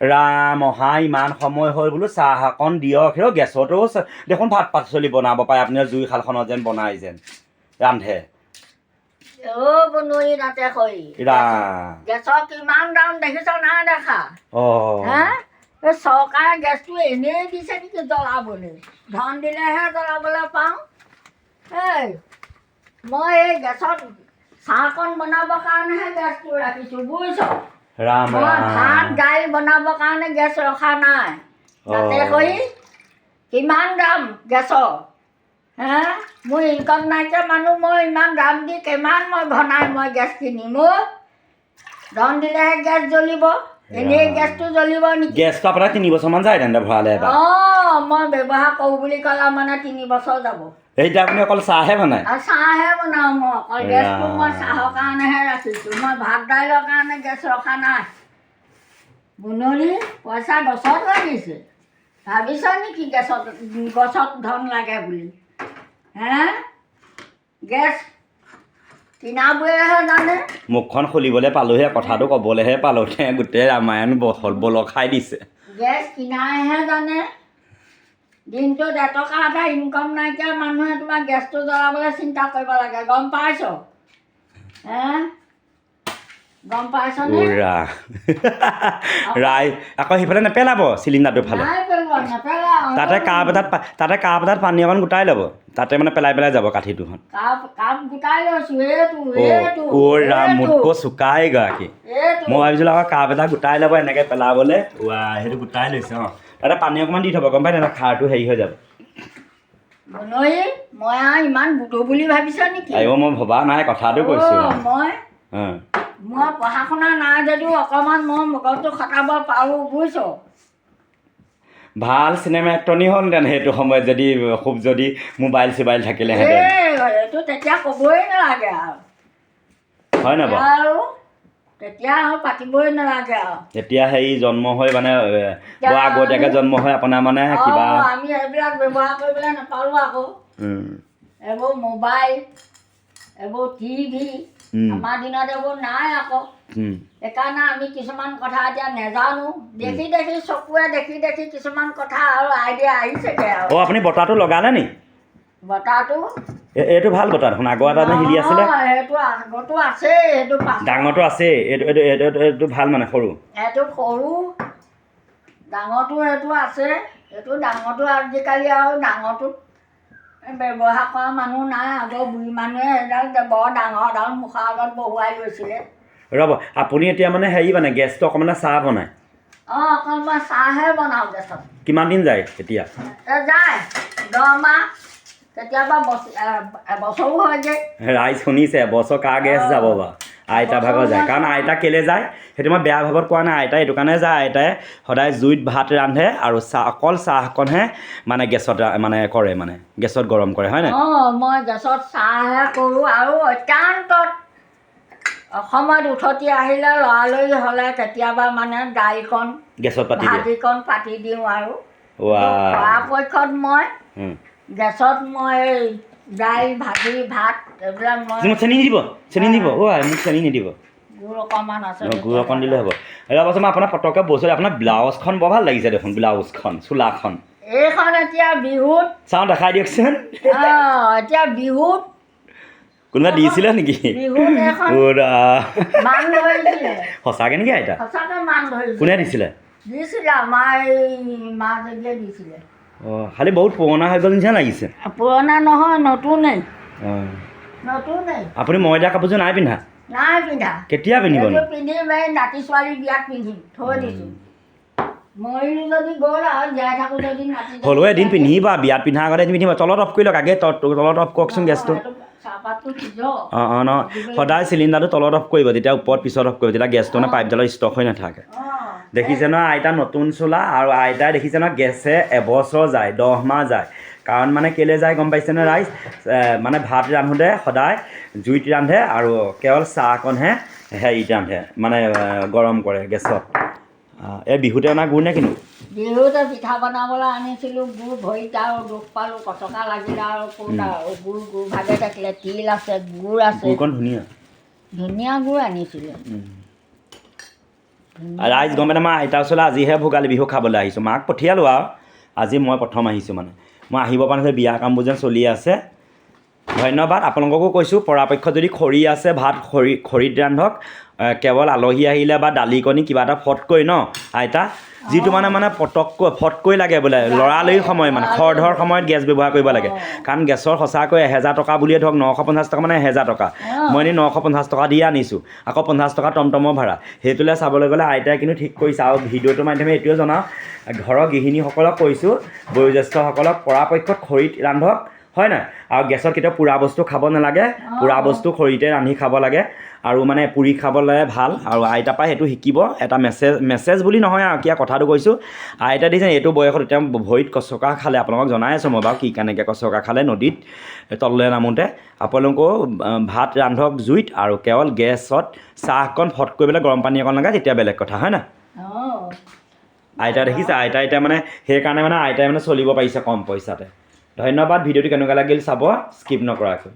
ৰাম অহা ইমান সময় হ'ল বোলো চাহ অকণ দিয়ক সেই গেছতো দেখোন ভাত পাচলি বনাব পাৰে আপুনি জুই শালখনত যেন বনাই যেন ৰান্ধে বনুই তাতে কৰি গেছৰ কিমান দাম দেখিছ নাই দেখা এই চৰকাৰে গেছটো এনেই দিছে নেকি জ্বলাবলৈ ধন দিলেহে জ্বলাবলৈ পাওঁ এই মই এই গেছত চাহকণ বনাবৰ কাৰণেহে গেছটো ৰাখিছোঁ বুজিছ মই ভাত দাইল বনাবৰ কাৰণে গেছ ৰখা নাই তাতে কৰি কিমান দাম গেছৰ মোৰ ইনকম নাইকিয়া মানুহ মই ইমান দাম দি কিমান মই ঘনাই মই গেছ কিনিম ধন দিলেহে গেছ জ্বলিব এনেই গেছটো জ্বলিব নেকি গেছটো আপোনাৰ 3 বছৰমান যায় তেন্তে ভৰালে মই ব্যৱহাৰ কৰোঁ বুলি ক'লে মানে 3 বছৰ যাব এতিয়া আপুনি অকল চাহহে বনায় চাহহে বনাওঁ মই অকল গেছটো মই চাহৰ কাৰণেহে ৰাখিছোঁ মই ভাত দাইলৰ কাৰণে গেছ ৰখা নাই বুনৰি পইচা গছত লাগিছে ভাবিছ নেকি গছত ধন লাগে বুলি গেছ কিনাবোৰেহে জানে মুখখন খুলিবলৈ পালোহে কথাটো ক'বলৈহে পালোঁ গোটেই ৰামায়ণ বল খাই দিছে গেছ কিনাইহে জানে দিনটোত এটকা এটা ইনকম নাইকিয়া মানুহে তোমাৰ গেছটো জ্বলাবলৈ চিন্তা কৰিব লাগে গম পাইছ গম পাইছনে ৰাই আকৌ সিফালে নেপেলাব চিলিণ্ডাৰটো ফালে তাতে কাপ এটাত পানী অকণ গোটাই ল'ব তাতে মানে পেলাই যাব কাঠিটোখন মোতকৈ চোকা এগৰাকী মই ভাবিছিলোঁ আকৌ কাপ এটা গোটাই ল'ব এনেকৈ পেলাবলৈ সেইটো গোটাই লৈছে তাতে পানী অকণমান দি থ'ব গম পাই নাই খাৰটো হেৰি হৈ যাব মই ইমান বুটো বুলি ভাবিছ নেকি মই ভবা নাই কথাটো কৈছোঁ মই পঢ়া শুনা নাই যদিও অকণমান মই মগজটো খটাব পাৰোঁ বুজিছ ভাল চিনেমা এক্টৰনি হ'লহেঁতেন সেইটো সময়ত যদি মোবাইল চোবাইল থাকিলেহেঁতেন এইটো তেতিয়া ক'বই নালাগে আৰু হয় নাই বাৰু আৰু তেতিয়া আৰু পাতিবই নালাগে আৰু এতিয়া হেৰি জন্ম হৈ মানে বৰ আগতীয়াকৈ জন্ম হৈ আপোনাৰ মানে কিবা আমি এইবিলাক ব্যৱহাৰ কৰিবলৈ নাপালোঁ আকৌ এইবোৰ মোবাইল এইবোৰ টিভি আমাৰ দিনত এইবোৰ নাই আকৌ সেইকাৰণে আমি কিছুমান কথা এতিয়া নেজানো দেখি চকুৱে দেখি কিছুমান কথা আৰু আইডিয়া আহিছেগৈ আৰু আপুনি বতাহটো লগালে নি বতাহটো এইটো ভাল বতাহ দেখোন আগৰ এটা হিলি আছিলে সেইটো আগতো আছে সেইটো ডাঙৰটো আছে এইটো ভাল মানে সৰু এইটো সৰু ডাঙৰটো এইটো আছে এইটো ডাঙৰটো আজিকালি আৰু ডাঙৰটোত ব্যৱহাৰ কৰা মানুহ নাই আগৰ বুঢ়ী মানুহে সেইডাল বৰ ডাঙৰ মুখৰ আগত বহুৱাই লৈছিলে ৰ'ব আপুনি এতিয়া মানে হেৰি মানে গেছটো অকণমান চাহ বনায় অকল মই চাহহে বনাওঁ গেছত কিমান দিন যায় এতিয়া যায় 10 মাহ কেতিয়াবা এবছৰো হয়গৈ ৰাইজ শুনিছে এবছৰ কাৰ গেছ যাব বাৰু আইতা ভাগৰ যায় কাৰণ আইতা কেলৈ যায় সেইটো মই বেয়া ভাৱত কোৱা নাই আইতা এইটো কাৰণে যায় আইতাই সদায় জুইত ভাত ৰান্ধে আৰু অকল চাহকণহে মানে গেছত মানে কৰে মানে গেছত গৰম কৰে হয় নাই মই গেছত চাহহে কৰোঁ আৰু অত্যান্তত অসমত উঠতি আহিলে লৰালৰি হ'লে কেতিয়াবা মানে দাইলকণ গেছত পাতি ভাজিকণ পাতি দিওঁ আৰু পৰাপক্ষত মই গেছত মই দাইল ভাজি ভাত এইবিলাক মই চেনি নিদিব মোক চেনি নিদিব গুড় অকণমান আছে গুড় অকণ দিলে হ'ব ৰ'বচোন মই আপোনাৰ পটককৈ বস্তু আপোনাৰ ব্লাউজখন বৰ ভাল লাগিছে দেখোন ব্লাউজখন চোলাখন এইখন এতিয়া বিহুত চাওঁ দেখাই দিয়কচোন এতিয়া বিহুত কোনোবা দিছিলে নেকি সঁচাকৈ নেকি আইতা সঁচাকৈ মান ধৰিছিলে কোনে দিছিলে আমাৰ এই মা জনীয়ে দিছিলে খালি বহুত পুৰণা হৈ গ'ল নিচিনা লাগিছে পুৰণা নহয় নতুনেই আপুনি মই দিয়া কাপোৰযোৰ নাই পিন্ধা কেতিয়া পিন্ধিব পিন্ধিম এই নাতি ছোৱালী বিয়াত পিন্ধিম থৈ দিছোঁ মৰিলো যদি গ'ল আৰু জীয়াই থাকোঁ যদি হ'লেও এদিন পিন্ধিবা বিয়াত পিন্ধাৰ আগতে এদিন পিন্ধিবা তলত অফ কৰি লওক আগে তলত অফ কওকচোন গেছটো সদায় চিলিণ্ডাৰটো তলত অফ কৰিব তেতিয়া ওপৰত পিছত অফ কৰিব তেতিয়া গেছটো মানে পাইপডালৰ ষ্টক হৈ নাথাকে দেখিছে নহয় আইতা নতুন চোলা আৰু আইতাই দেখিছে নহয় গেছে এবছৰ যায় 10 মাহ যায় কাৰণ মানে কেলৈ যায় গম পাইছেনে ৰাইজ মানে ভাত ৰান্ধোতে সদায় জুইত ৰান্ধে আৰু কেৱল চাহকণহে হেৰিত ৰান্ধে মানে গৰম কৰে গেছত এই বিহুতে অনা গুড় নে কিনো বিহুতে পিঠা বনাবলৈ আনিছিলোঁ গুড় ভৰিত আৰু দুখ পালোঁ কটকা লাগিলে আৰু ক'ত আৰু গুড় ভাগে থাকিলে তিল আছে গুড় আছে গুড়কণ ধুনীয়া গুড় আনিছিলোঁ ৰাইজ গম পাই আমাৰ আইতাৰ ওচৰলৈ আজিহে ভোগালী বিহু খাবলৈ আহিছোঁ মাক পঠিয়ালোঁ আৰু আজি মই প্ৰথম আহিছোঁ মানে মই আহিব পৰা নাছিলোঁ বিয়া কামবোৰ যেন চলি আছে ধন্যবাদ আপোনালোককো কৈছোঁ পৰাপক্ষত যদি খৰি আছে ভাত খৰিত ৰান্ধক কেৱল আলহী আহিলে বা দালিকণি কিবা এটা ফটকৈ ন আইতা যিটো মানে পটককৈ ফটকৈ লাগে বোলে লৰালৰি সময় মানে খৰধৰ সময়ত গেছ ব্যৱহাৰ কৰিব লাগে কাৰণ গেছৰ সঁচাকৈ 1000 টকা বুলিয়ে ধৰক 950 টকা মানে 1000 টকা মই এনেই 950 টকা দিয়ে আনিছোঁ আকৌ 50 টকা টমটমৰ ভাড়া সেইটোলৈ চাবলৈ গ'লে আইতাই কিন্তু ঠিক কৰিছে আৰু ভিডিঅ'টোৰ মাধ্যমে এইটোৱে জনাওঁ ঘৰৰ গৃহিণীসকলক কৈছোঁ বয়োজ্যেষ্ঠসকলক পৰাপক্ষত খৰিত ৰান্ধক হয় নাই আৰু গেছত কেতিয়াও পোৰা বস্তু খাব নালাগে পোৰা বস্তু খৰিতে ৰান্ধি খাব লাগে আৰু মানে পুৰি খাবলৈ ভাল আৰু আইতাৰ পৰা সেইটো শিকিব এটা মেছেজ বুলি নহয় আৰু কিয় কথাটো কৈছোঁ আইতা দিছে এইটো বয়সত এতিয়া ভৰিত কচকা খালে আপোনালোকক জনাই আছোঁ মই বাৰু কি কেনেকৈ কচকা খালে নদীত তললৈ নামোঁতে আপোনালোকেও ভাত ৰান্ধক জুইত আৰু কেৱল গেছত চাহকণ ফট কৰি পেলাই গৰম পানী অকণ লাগে তেতিয়া বেলেগ কথা হয় নাই আইতা দেখিছে আইতা এতিয়া মানে সেইকাৰণে মানে আইতাই মানে চলিব পাৰিছে কম পইচাতে ধন্যবাদ ভিডিঅ'টো কেনেকুৱা লাগিল চাব স্কিপ নকৰাকৈ